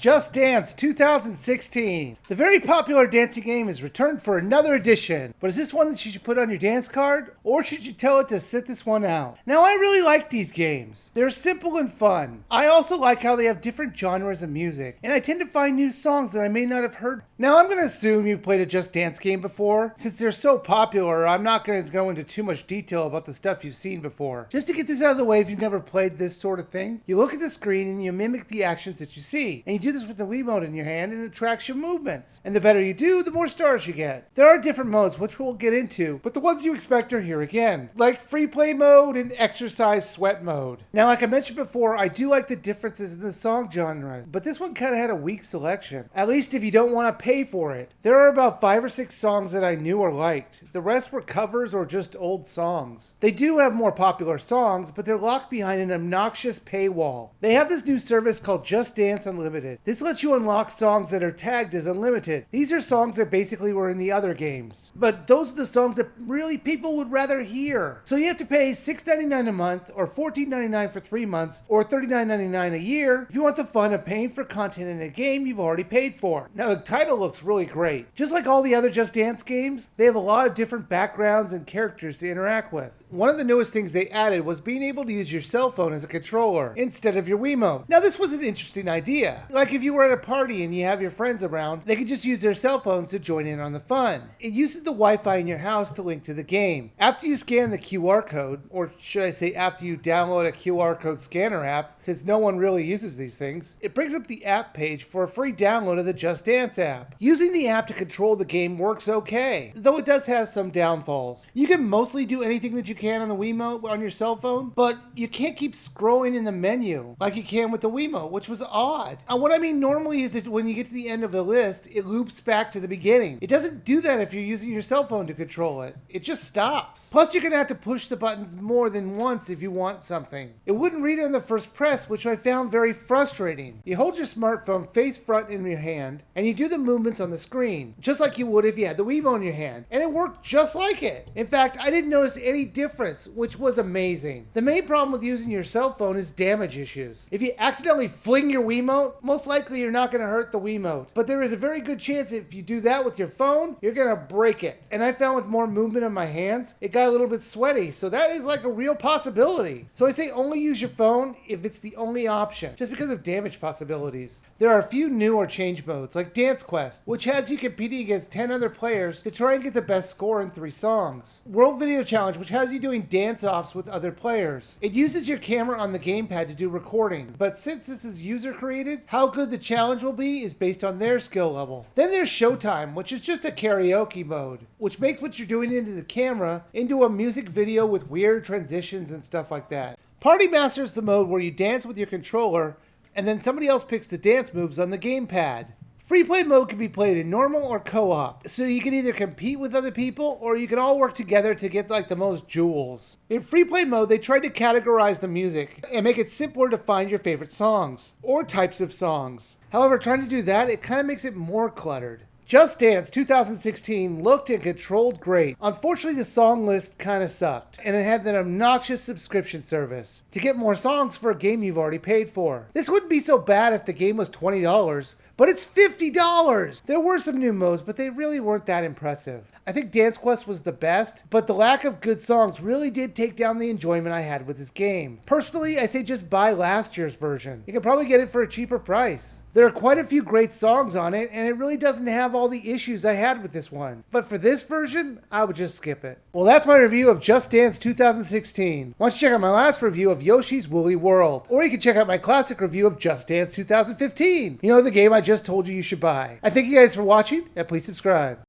Just Dance 2016. The very popular dancing game has returned for another edition. But is this one that you should put on your dance card? Or should you tell it to sit this one out? Now, I really like these games. They're simple and fun. I also like how they have different genres of music. And I tend to find new songs that I may not have heard. Now, I'm going to assume you played a Just Dance game before. Since they're so popular, I'm not going to go into too much detail about the stuff you've seen before. Just to get this out of the way, if you've never played this sort of thing, you look at the screen and you mimic the actions that you see. And you do this with the Wii mode in your hand and it tracks your movements. And the better you do, the more stars you get. There are different modes, which we'll get into, but the ones you expect are here again. Like free play mode and exercise sweat mode. Now, like I mentioned before, I do like the differences in the song genre, but this one kind of had a weak selection. At least if you don't want to pay for it. There are about 5 or 6 songs that I knew or liked. The rest were covers or just old songs. They do have more popular songs, but they're locked behind an obnoxious paywall. They have this new service called Just Dance Unlimited. This lets you unlock songs that are tagged as unlimited. These are songs that basically were in the other games. But those are the songs that really people would rather hear. So you have to pay $6.99 a month, or $14.99 for 3 months, or $39.99 a year if you want the fun of paying for content in a game you've already paid for. Now the title looks really great. Just like all the other Just Dance games, they have a lot of different backgrounds and characters to interact with. One of the newest things they added was being able to use your cell phone as a controller instead of your Wiimote. Now this was an interesting idea. Like if you were at a party and you have your friends around, they could just use their cell phones to join in on the fun. It uses the Wi-Fi in your house to link to the game. After you scan the QR code, or should I say after you download a QR code scanner app, since no one really uses these things, it brings up the app page for a free download of the Just Dance app. Using the app to control the game works okay, though it does have some downfalls. You can mostly do anything that you can on the Wiimote on your cell phone, but you can't keep scrolling in the menu like you can with the Wiimote, which was odd. And what I mean normally is that when you get to the end of a list, it loops back to the beginning. It doesn't do that if you're using your cell phone to control it. It just stops. Plus, you're going to have to push the buttons more than once if you want something. It wouldn't read it on the first press, which I found very frustrating. You hold your smartphone face front in your hand, and you do the movements on the screen, just like you would if you had the Wiimote in your hand. And it worked just like it. In fact, I didn't notice any difference, which was amazing. The main problem with using your cell phone is damage issues. If you accidentally fling your Wiimote, most likely you're not going to hurt the Wiimote. But there is a very good chance if you do that with your phone, you're going to break it. And I found with more movement in my hands, it got a little bit sweaty. So that is like a real possibility. So I say only use your phone if it's the only option, just because of damage possibilities. There are a few new or change modes, like Dance Quest, which has you competing against 10 other players to try and get the best score in 3 songs. World Video Challenge, which has you doing dance-offs with other players. It uses your camera on the gamepad to do recording, but since this is user-created, how good the challenge will be is based on their skill level. Then there's Showtime, which is just a karaoke mode, which makes what you're doing into the camera into a music video with weird transitions and stuff like that. Party Master is the mode where you dance with your controller, and then somebody else picks the dance moves on the gamepad. Free play mode can be played in normal or co-op, so you can either compete with other people or you can all work together to get like the most jewels. In free play mode, they tried to categorize the music and make it simpler to find your favorite songs or types of songs. However, trying to do that, it kind of makes it more cluttered. Just Dance 2016 looked and controlled great. Unfortunately, the song list kind of sucked, and it had that obnoxious subscription service to get more songs for a game you've already paid for. This wouldn't be so bad if the game was $20, but it's $50! There were some new modes, but they really weren't that impressive. I think Dance Quest was the best, but the lack of good songs really did take down the enjoyment I had with this game. Personally, I say just buy last year's version. You can probably get it for a cheaper price. There are quite a few great songs on it, and it really doesn't have all the issues I had with this one. But for this version, I would just skip it. Well, that's my review of Just Dance 2016. Why don't you check out my last review of Yoshi's Woolly World? Or you can check out my classic review of Just Dance 2015. You know, the game I just told you should buy. I thank you guys for watching, and please subscribe.